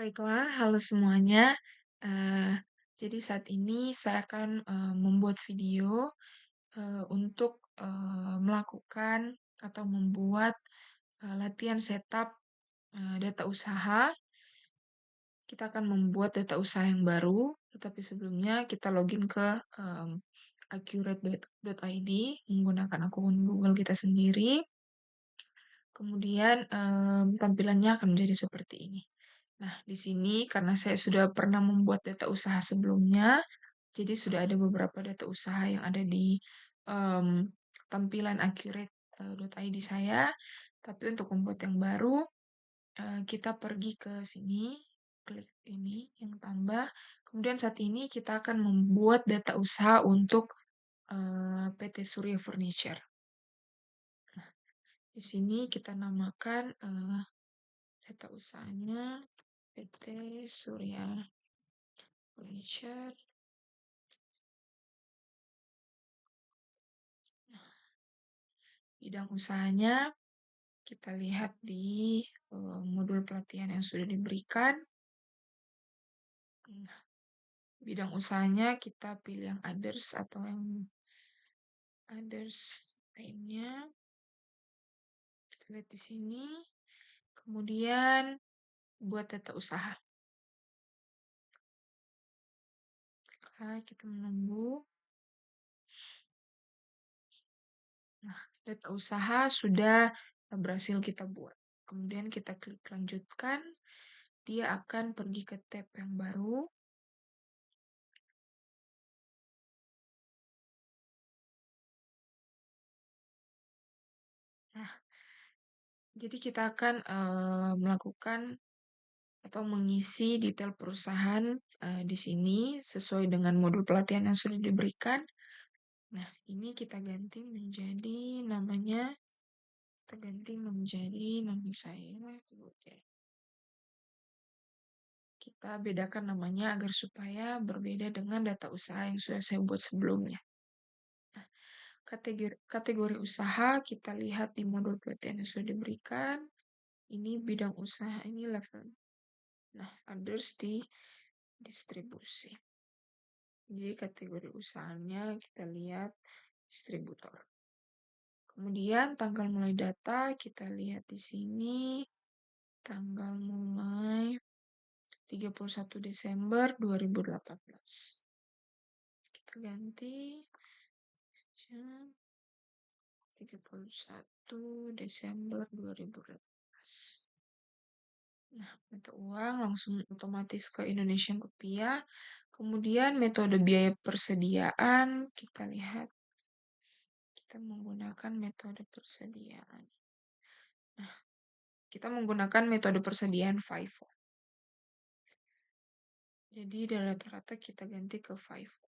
Baiklah, halo semuanya. Eee, jadi saat ini saya akan, membuat video, untuk, melakukan atau membuat, latihan setup, data usaha. Kita akan membuat data usaha yang baru, tetapi sebelumnya kita login ke, accurate.id menggunakan akun Google kita sendiri. Kemudian, tampilannya akan menjadi seperti ini. Nah, di sini karena saya sudah pernah membuat data usaha sebelumnya, jadi sudah ada beberapa data usaha yang ada di, tampilan accurate.id saya. Tapi untuk membuat yang baru, kita pergi ke sini, klik ini yang tambah, kemudian saat ini kita akan membuat data usaha untuk, PT Surya Furniture. Di sini kita namakan, data usahanya PT Surya Furniture. Bidang usahanya kita lihat di modul pelatihan yang sudah diberikan. Nah, bidang usahanya kita pilih yang others atau yang others lainnya. Kita lihat di sini. Kemudian buat data usaha. Kita menunggu. Nah, data usaha sudah berhasil kita buat. Kemudian kita klik lanjutkan. Dia akan pergi ke tab yang baru. Nah, jadi kita akan melakukan atau mengisi detail perusahaan di sini sesuai dengan modul pelatihan yang sudah diberikan. Nah, ini kita ganti menjadi namanya, kita ganti menjadi nama saya. Kita bedakan namanya agar supaya berbeda dengan data usaha yang sudah saya buat sebelumnya. Nah, kategori usaha kita lihat di modul pelatihan yang sudah diberikan. Ini bidang usaha, ini level. Nah, others di distribusi. Jadi kategori usahanya kita lihat distributor. Kemudian tanggal mulai data kita lihat di sini. Tanggal mulai 31 Desember 2018. Kita ganti jam 31 Desember 2018. Nah, mata uang langsung otomatis ke Indonesian Rupiah. Kemudian metode biaya persediaan, kita lihat. Kita menggunakan metode persediaan. Nah, kita menggunakan metode persediaan FIFO. Jadi dari rata-rata kita ganti ke FIFO.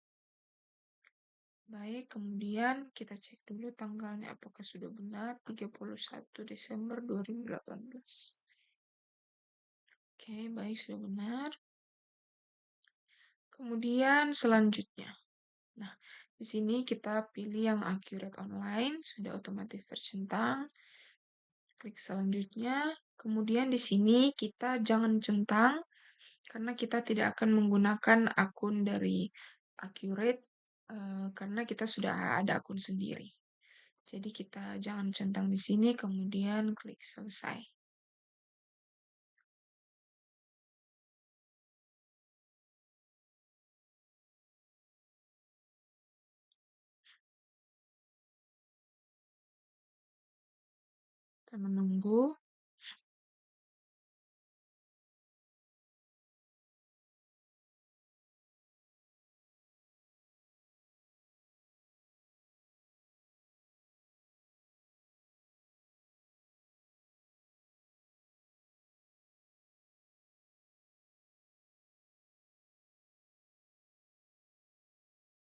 Baik, kemudian kita cek dulu tanggalnya apakah sudah benar 31 Desember 2018. Oke, baik, sudah benar. Kemudian selanjutnya. Nah, di sini kita pilih yang accurate online, sudah otomatis tercentang. Klik selanjutnya. Kemudian di sini kita jangan centang karena kita tidak akan menggunakan akun dari Accurate karena kita sudah ada akun sendiri. Jadi kita jangan centang di sini, kemudian klik selesai. Kita menunggu.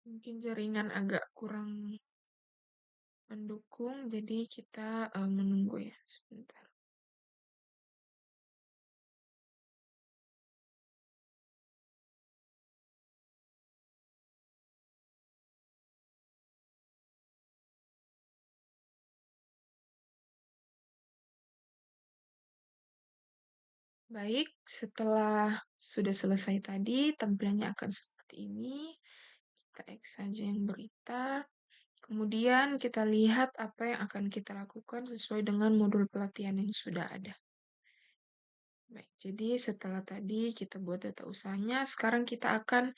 Mungkin jaringan agak kurang mendukung, jadi kita menunggu ya sebentar. Baik, setelah sudah selesai tadi, tampilannya akan seperti ini. Kita X saja yang berita. Kemudian kita lihat apa yang akan kita lakukan sesuai dengan modul pelatihan yang sudah ada. Baik, jadi setelah tadi kita buat data usahanya, sekarang kita akan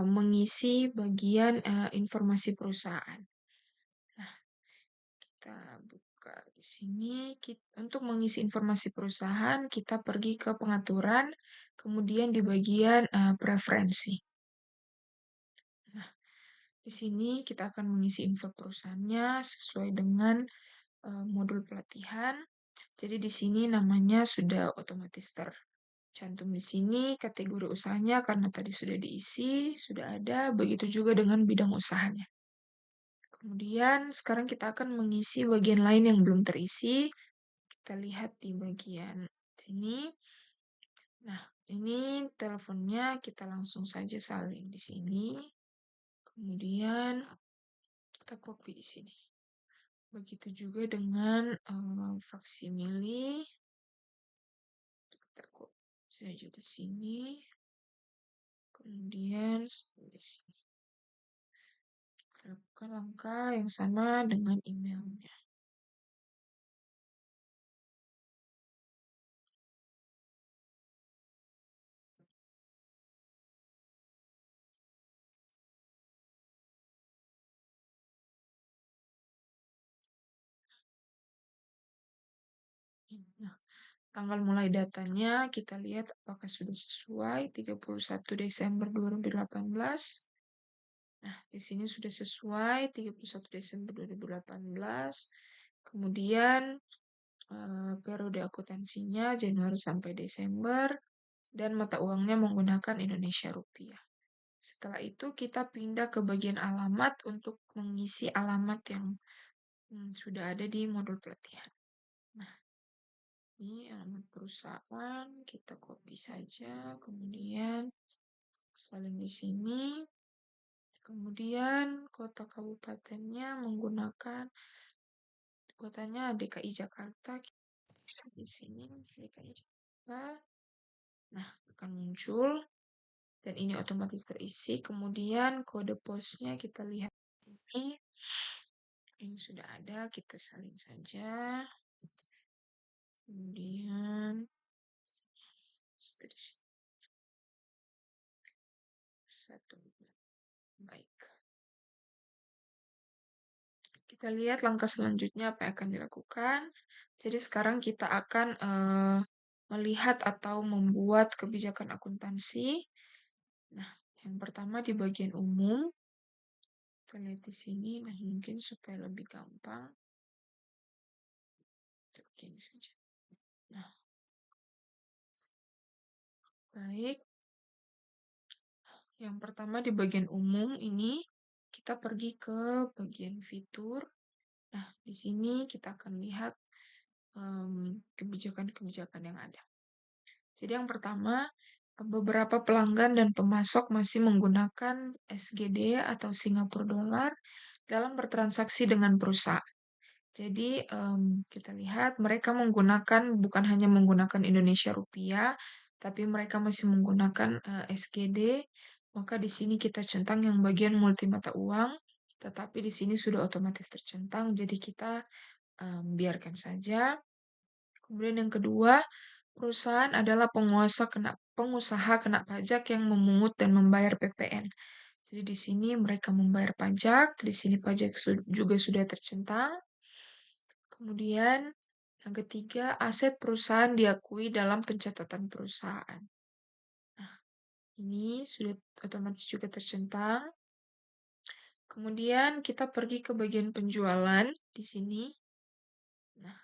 mengisi bagian informasi perusahaan. Nah, kita buka di sini. Untuk mengisi informasi perusahaan, kita pergi ke pengaturan, kemudian di bagian preferensi. Nah, di sini kita akan mengisi info perusahaannya sesuai dengan modul pelatihan. Jadi di sini namanya sudah otomatis tercantum di sini, kategori usahanya karena tadi sudah diisi, sudah ada, begitu juga dengan bidang usahanya. Kemudian sekarang kita akan mengisi bagian lain yang belum terisi. Kita lihat di bagian sini. Nah, ini teleponnya kita langsung saja salin di sini. Kemudian kita copy di sini. Begitu juga dengan faksimili. Kita copy saja di sini. Kemudian di sini. Kita lakukan langkah yang sama dengan emailnya. Nah, tanggal mulai datanya kita lihat apakah sudah sesuai 31 Desember 2018. Nah, di sini sudah sesuai 31 Desember 2018. Kemudian periode akuntansinya Januari sampai Desember dan mata uangnya menggunakan Indonesia Rupiah. Setelah itu kita pindah ke bagian alamat untuk mengisi alamat yang sudah ada di modul pelatihan. Nah, ini alamat perusahaan, kita copy saja, kemudian salin di sini. Kemudian kota kabupatennya menggunakan kotanya DKI Jakarta. Bisa di sini DKI Jakarta. Nah, akan muncul dan ini otomatis terisi. Kemudian kode posnya kita lihat ini. Ini sudah ada, kita salin saja. Kemudian seterusnya. Satu. Baik. Kita lihat langkah selanjutnya apa yang akan dilakukan. Jadi sekarang kita akan melihat atau membuat kebijakan akuntansi. Nah, yang pertama di bagian umum. Kita lihat di sini. Nah, mungkin supaya lebih gampang. Begini saja. Nah, baik. Yang pertama di bagian umum ini kita pergi ke bagian fitur. Nah, di sini kita akan lihat kebijakan-kebijakan yang ada. Jadi yang pertama, beberapa pelanggan dan pemasok masih menggunakan SGD atau Singapura Dollar dalam bertransaksi dengan perusahaan. Jadi kita lihat mereka bukan hanya menggunakan Indonesia Rupiah, tapi mereka masih menggunakan SGD. Maka di sini kita centang yang bagian multi mata uang, tetapi di sini sudah otomatis tercentang, jadi kita biarkan saja. Kemudian yang kedua, perusahaan adalah pengusaha kena pajak yang memungut dan membayar PPN. Jadi di sini mereka membayar pajak, di sini pajak juga sudah tercentang. Kemudian yang ketiga, aset perusahaan diakui dalam pencatatan perusahaan. Nah, ini sudah otomatis juga tercentang. Kemudian kita pergi ke bagian penjualan di sini. Nah,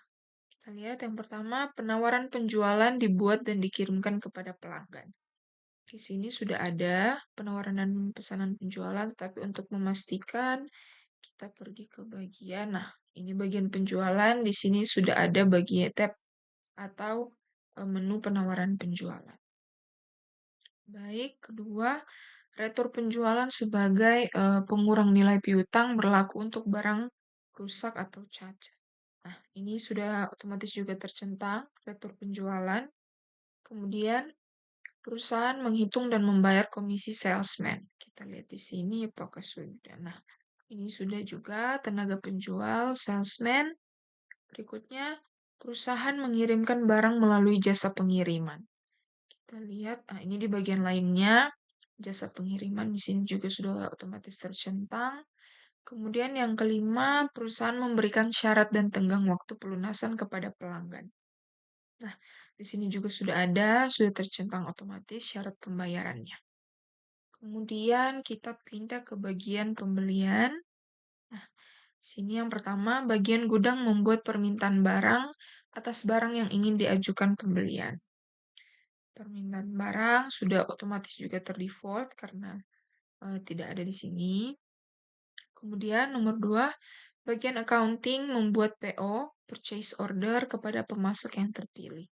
kita lihat yang pertama, penawaran penjualan dibuat dan dikirimkan kepada pelanggan. Di sini sudah ada penawaran dan pesanan penjualan, tetapi untuk memastikan kita pergi ke bagian, nah ini bagian penjualan, di sini sudah ada bagian tab atau menu penawaran penjualan. Baik, kedua, retur penjualan sebagai pengurang nilai piutang berlaku untuk barang rusak atau cacat. Nah, ini sudah otomatis juga tercentang retur penjualan. Kemudian perusahaan menghitung dan membayar komisi salesman. Kita lihat di sini apakah sudah. Nah, ini sudah juga tenaga penjual, salesman. Berikutnya, perusahaan mengirimkan barang melalui jasa pengiriman. Kita lihat, ini di bagian lainnya, jasa pengiriman di sini juga sudah otomatis tercentang. Kemudian yang kelima, perusahaan memberikan syarat dan tenggang waktu pelunasan kepada pelanggan. Nah, di sini juga sudah tercentang otomatis syarat pembayarannya. Kemudian kita pindah ke bagian pembelian. Nah, sini yang pertama, bagian gudang membuat permintaan barang atas barang yang ingin diajukan pembelian. Permintaan barang sudah otomatis juga terdefault karena tidak ada di sini. Kemudian nomor 2, bagian accounting membuat PO, purchase order kepada pemasok yang terpilih.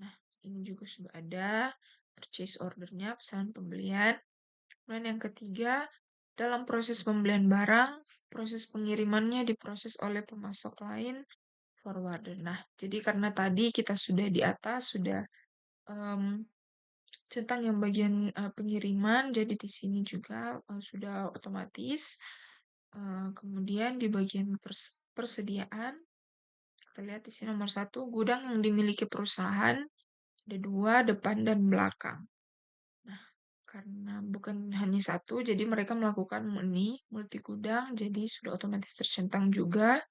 Nah, ini juga sudah ada purchase ordernya, pesanan pembelian. Kemudian yang ketiga, dalam proses pembelian barang, proses pengirimannya diproses oleh pemasok lain, forwarder. Nah, jadi karena tadi kita sudah di atas, sudah centang yang bagian pengiriman, jadi di sini juga sudah otomatis. Kemudian di bagian persediaan, kita lihat di sini nomor 1, gudang yang dimiliki perusahaan, ada 2, depan dan belakang. Nah, karena bukan hanya satu, jadi mereka melakukan ini, multi gudang, jadi sudah otomatis tercentang juga.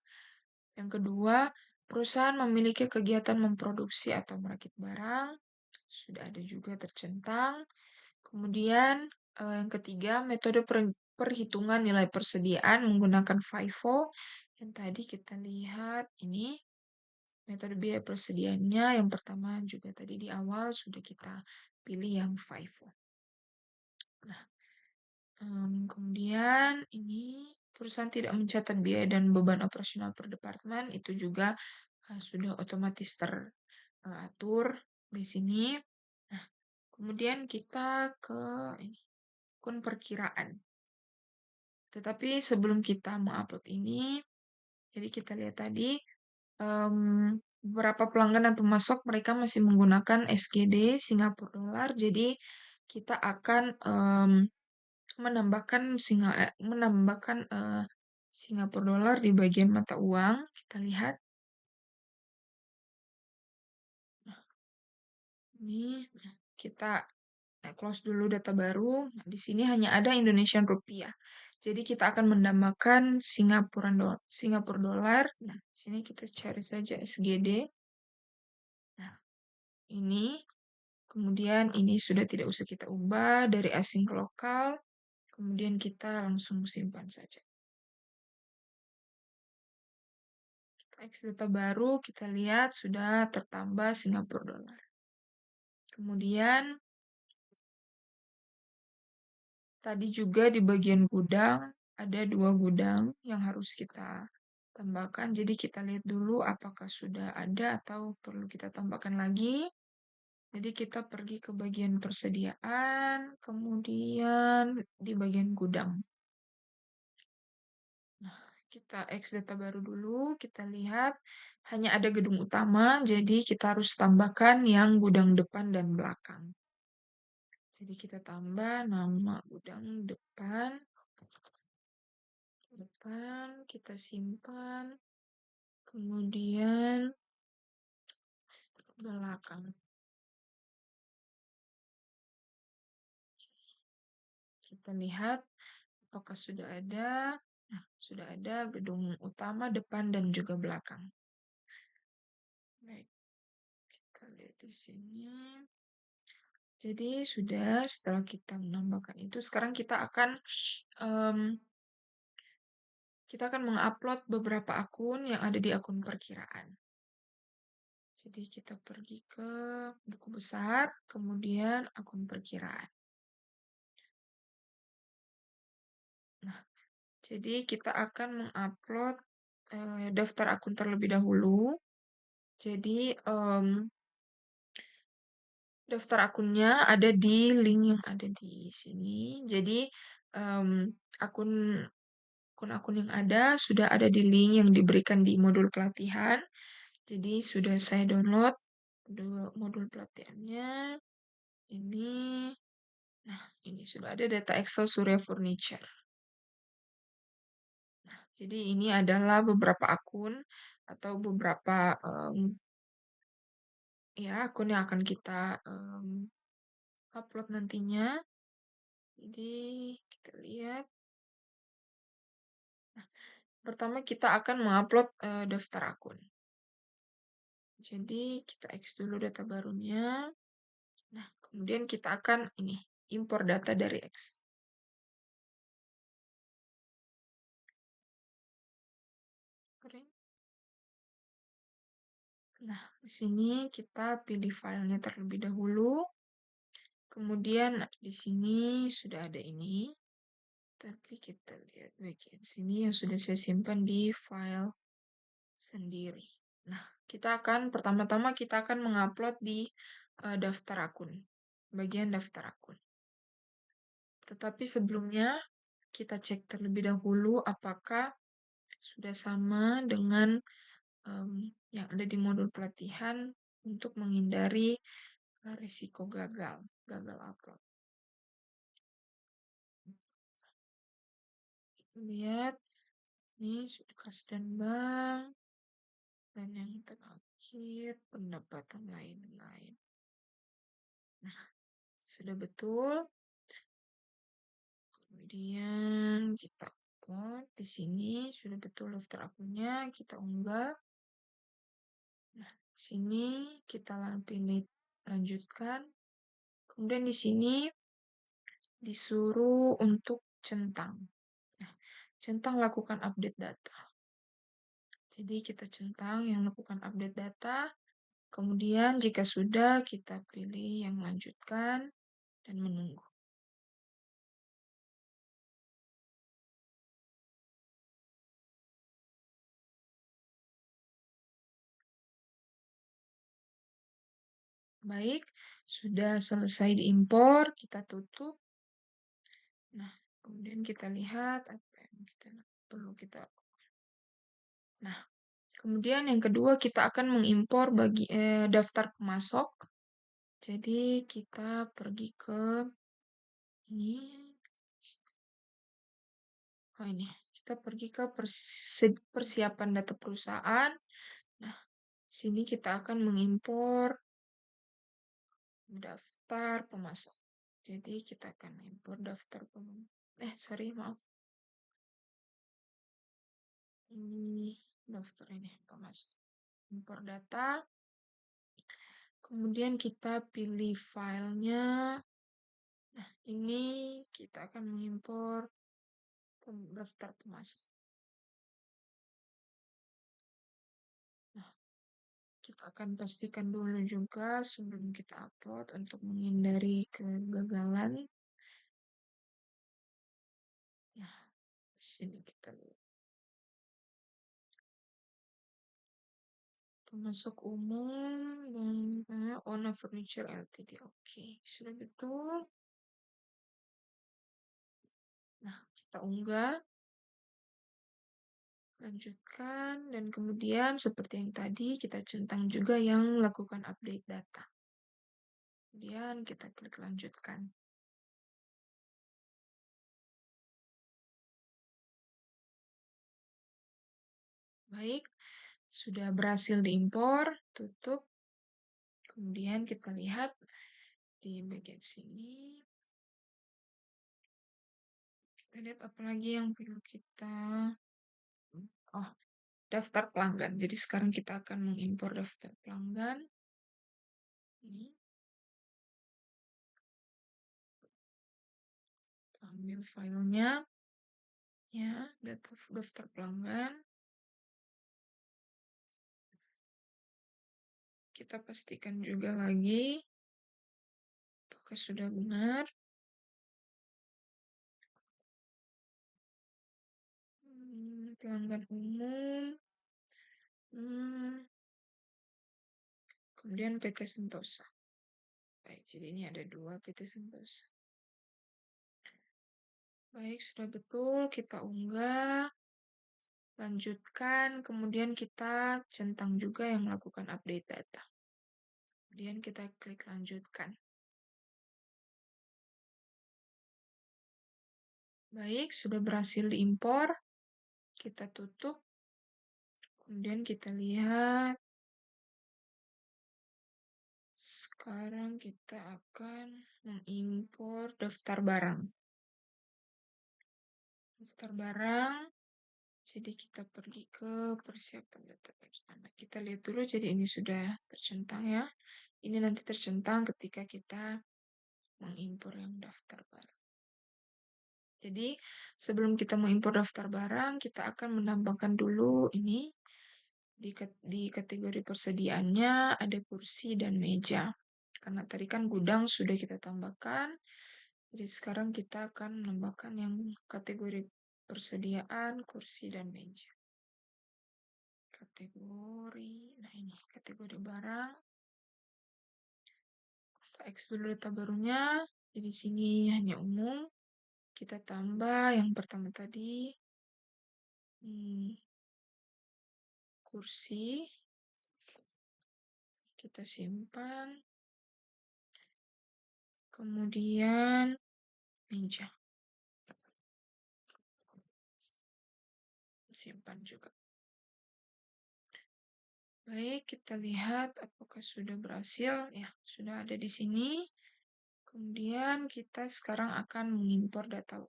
Yang kedua, perusahaan memiliki kegiatan memproduksi atau merakit barang, sudah ada juga tercentang. Kemudian yang ketiga, metode perhitungan nilai persediaan menggunakan FIFO. Yang tadi kita lihat ini, metode biaya persediaannya yang pertama juga tadi di awal sudah kita pilih yang FIFO. Nah, kemudian ini perusahaan tidak mencatat biaya dan beban operasional per departemen, itu juga sudah otomatis teratur di sini. Nah, kemudian kita ke ini, akun perkiraan. Tetapi sebelum kita mengupload ini, jadi kita lihat tadi, beberapa pelanggan dan pemasok mereka masih menggunakan SGD Singapura dolar. Jadi kita akan menambahkan Singapura dolar di bagian mata uang. Kita lihat. Nah, ini kita close dulu data baru. Nah, di sini hanya ada Indonesian rupiah. Jadi kita akan menambahkan Singapura dolar. Nah, di sini kita cari saja SGD. Nah, ini. Kemudian ini sudah tidak usah kita ubah dari asing ke lokal. Kemudian kita langsung simpan saja. X data baru kita lihat sudah tertambah Singapura dolar. Kemudian tadi juga di bagian gudang ada 2 gudang yang harus kita tambahkan. Jadi kita lihat dulu apakah sudah ada atau perlu kita tambahkan lagi. Jadi kita pergi ke bagian persediaan, kemudian di bagian gudang. Nah, kita X data baru dulu, kita lihat hanya ada gedung utama, jadi kita harus tambahkan yang gudang depan dan belakang. Jadi kita tambah nama gudang depan, kita simpan, kemudian belakang. Kita lihat apakah sudah ada. Nah, sudah ada gedung utama, depan, dan juga belakang. Baik, kita lihat di sini. Jadi sudah setelah kita menambahkan itu, sekarang kita akan mengupload beberapa akun yang ada di akun perkiraan. Jadi kita pergi ke buku besar, kemudian akun perkiraan. Nah, jadi kita akan mengupload daftar akun terlebih dahulu. Jadi daftar akunnya ada di link yang ada di sini. Jadi akun-akun yang ada sudah ada di link yang diberikan di modul pelatihan. Jadi sudah saya download modul pelatihannya. Ini, nah ini sudah ada data Excel Surya Furniture. Nah, jadi ini adalah beberapa akun atau beberapa ya akun yang akan kita upload nantinya. Jadi kita lihat. Nah, pertama kita akan mengupload daftar akun. Jadi kita X dulu data barunya. Nah, kemudian kita akan ini impor data dari X. Nah, di sini kita pilih filenya terlebih dahulu. Kemudian di sini sudah ada ini. Tapi kita lihat bagian sini yang sudah saya simpan di file sendiri. Nah, pertama-tama kita akan mengupload di daftar akun, bagian daftar akun. Tetapi sebelumnya kita cek terlebih dahulu apakah sudah sama dengan yang ada di modul pelatihan untuk menghindari risiko gagal upload. Kita lihat, ini sudah kas dan bank, dan yang terakhir pendapatan lain-lain. Nah, sudah betul. Kemudian kita upload di sini sudah betul daftar akunnya, kita unggah. Nah, di sini kita pilih lanjutkan. Kemudian di sini disuruh untuk centang. Nah, centang lakukan update data. Jadi kita centang yang lakukan update data. Kemudian jika sudah, kita pilih yang lanjutkan dan menunggu. Baik, sudah selesai diimpor, kita tutup. Nah, kemudian kita lihat apa yang perlu kita. Nah, kemudian yang kedua kita akan mengimpor daftar pemasok. Jadi kita pergi ke ini. Oh ini, kita pergi ke persiapan data perusahaan. Nah, sini kita akan mengimpor daftar pemasok. Jadi kita akan impor daftar maaf. Daftar ini pemasok. Impor data. Kemudian kita pilih filenya. Nah, ini kita akan mengimpor daftar pemasok. Nah, kita akan pastikan dulu juga sebelum kita upload untuk menghindari kegagalan. Nah, di sini kita lihat. Pemasok umum dan Ona Furniture Ltd. Oke, sudah betul. Nah, kita unggah. Lanjutkan, dan kemudian seperti yang tadi, kita centang juga yang lakukan update data. Kemudian kita klik lanjutkan. Baik, sudah berhasil diimpor, tutup. Kemudian kita lihat di bagian sini. Kita lihat apa lagi yang perlu kita. Oh, daftar pelanggan. Jadi sekarang kita akan mengimpor daftar pelanggan. Ini. Kita ambil filenya. Ya, daftar pelanggan. Kita pastikan juga lagi apakah sudah benar. Pelanggan umum. Kemudian PT Sentosa. Baik, jadi ini ada 2 PT Sentosa. Baik, sudah betul. Kita unggah. Lanjutkan. Kemudian kita centang juga yang melakukan update data. Kemudian kita klik lanjutkan. Baik, sudah berhasil diimpor. Kita tutup. Kemudian kita lihat. Sekarang kita akan mengimpor daftar barang. Daftar barang. Jadi kita pergi ke persiapan data pertama. Kita lihat dulu, jadi ini sudah tercentang ya. Ini nanti tercentang ketika kita mengimpor yang daftar barang. Jadi sebelum kita mengimpor daftar barang, kita akan menambahkan dulu ini di kategori persediaannya ada kursi dan meja. Karena tadi kan gudang sudah kita tambahkan, jadi sekarang kita akan menambahkan yang kategori persediaan kursi dan meja. Kategori, nah ini kategori barang. Kita X dulu data barunya, jadi sini hanya umum. Kita tambah yang pertama tadi, kursi. Kita simpan. Kemudian meja. Simpan juga. Baik, kita lihat apakah sudah berhasil. Ya, sudah ada di sini. Kemudian kita sekarang akan mengimpor data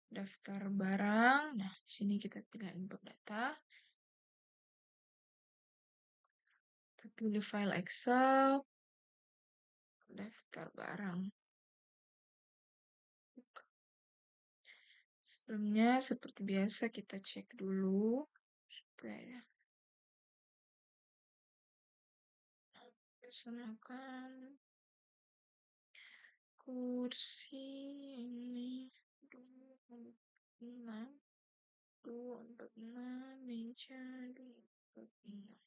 daftar barang. Nah, di sini kita pilih import data. Kita pilih file Excel. Daftar barang. Sebelumnya, seperti biasa kita cek dulu. Supaya laksanakan kursi ini 246 246 meja 246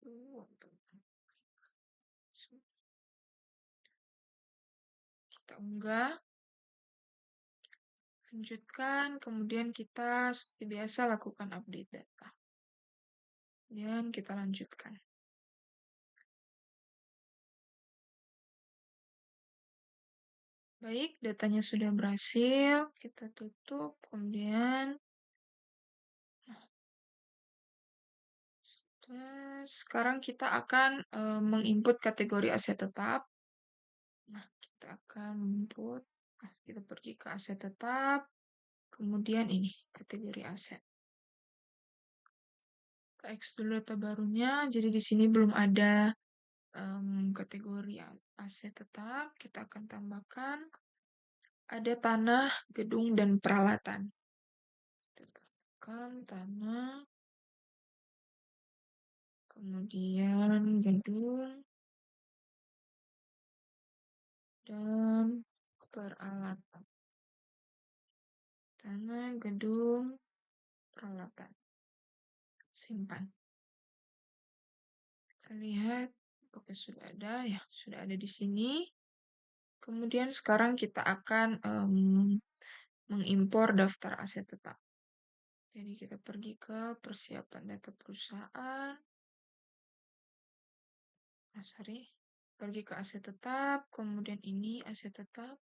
246. Kita unggah, lanjutkan, kemudian kita seperti biasa lakukan update data. Dan kita lanjutkan. Baik, datanya sudah berhasil, kita tutup, kemudian sekarang kita akan menginput kategori aset tetap. Nah, kita akan input, nah, kita pergi ke aset tetap, kemudian ini, kategori aset. Kita X dulu data barunya, jadi di sini belum ada kategori aset tetap, kita akan tambahkan ada tanah, gedung, dan peralatan. Kita tambahkan tanah, kemudian gedung, dan peralatan. Tanah, gedung, peralatan. Simpan. Kita lihat apakah sudah ada, ya sudah ada di sini. Kemudian sekarang kita akan mengimpor daftar aset tetap. Jadi kita pergi ke persiapan data perusahaan. Pergi ke aset tetap, kemudian ini aset tetap.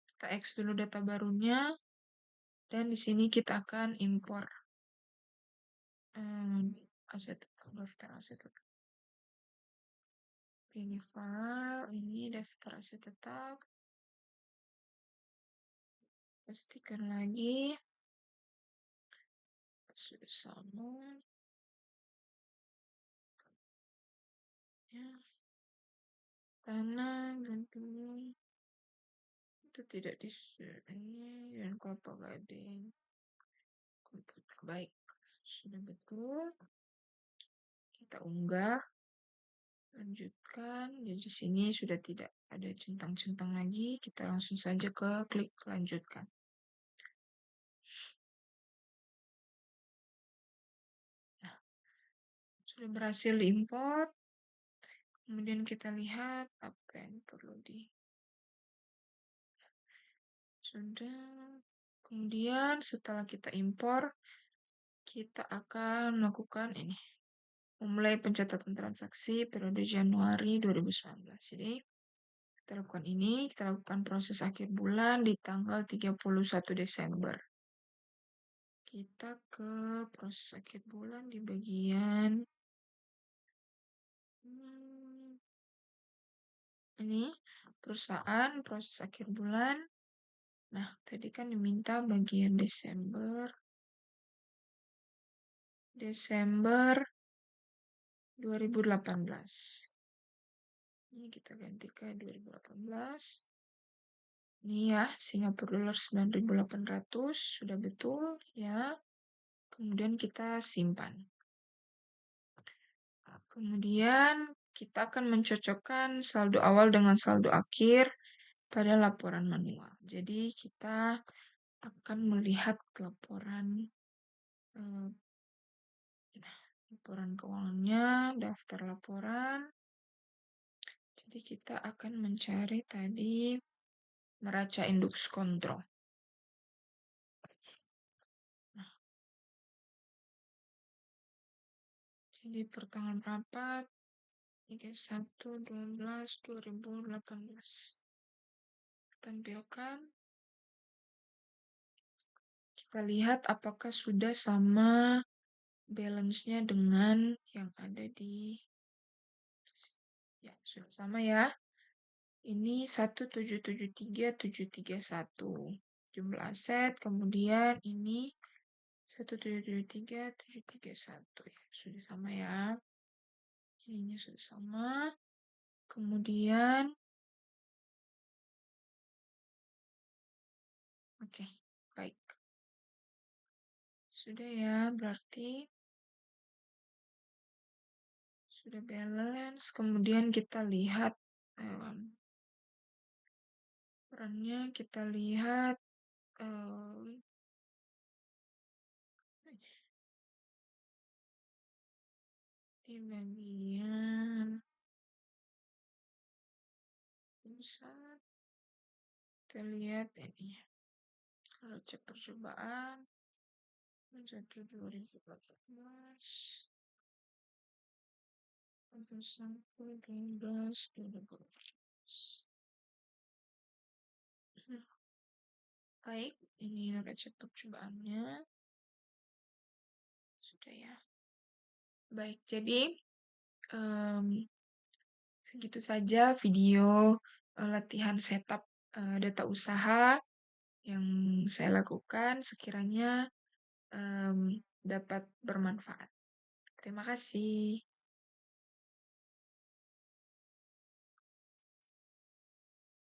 Kita X dulu data barunya, dan di sini kita akan impor aset tetap, daftar aset tetap. Ini file, ini daftar aset tetap. Pastikan lagi sudah sama. Ya. Tanah, gedung itu tidak di sini, dan kelapa gading. Komputer baik, sudah betul. Kita unggah, lanjutkan. Jadi di sini sudah tidak ada centang-centang lagi. Kita langsung saja ke klik lanjutkan. Nah, sudah berhasil diimport. Kemudian kita lihat apa yang perlu sudah. Kemudian setelah kita impor, kita akan melakukan ini. memulai pencatatan transaksi periode Januari 2019. Jadi, kita lakukan ini, kita lakukan proses akhir bulan di tanggal 31 Desember. Kita ke proses akhir bulan di bagian ini perusahaan proses akhir bulan. Nah, tadi kan diminta bagian Desember 2018. Ini kita ganti ke 2018. Ini ya, Singapura dollar 9.800 sudah betul ya. Kemudian kita simpan. Kemudian kita akan mencocokkan saldo awal dengan saldo akhir pada laporan manual. Jadi kita akan melihat laporan eh, nah, laporan keuangannya, daftar laporan. Jadi kita akan mencari tadi neraca indeks kontrol. Nah, jadi pertanggal berapa? 31/12/2018. Tampilkan. Kita lihat apakah sudah sama balance-nya dengan yang ada di ya, sudah sama ya. Ini 1.773.731 jumlah aset, kemudian ini 1.773.731 ya, sudah sama ya. Ininya sudah sama. Kemudian oke, baik. Sudah ya, berarti sudah balance. Kemudian kita lihat perannya, kita lihat di bagian pusat. Kita lihat ini neraca percobaan 1/2018 1/12/2018. Baik, ini neraca percobaannya sudah ya. Baik, jadi segitu saja video latihan setup data usaha yang saya lakukan, sekiranya dapat bermanfaat. Terima kasih.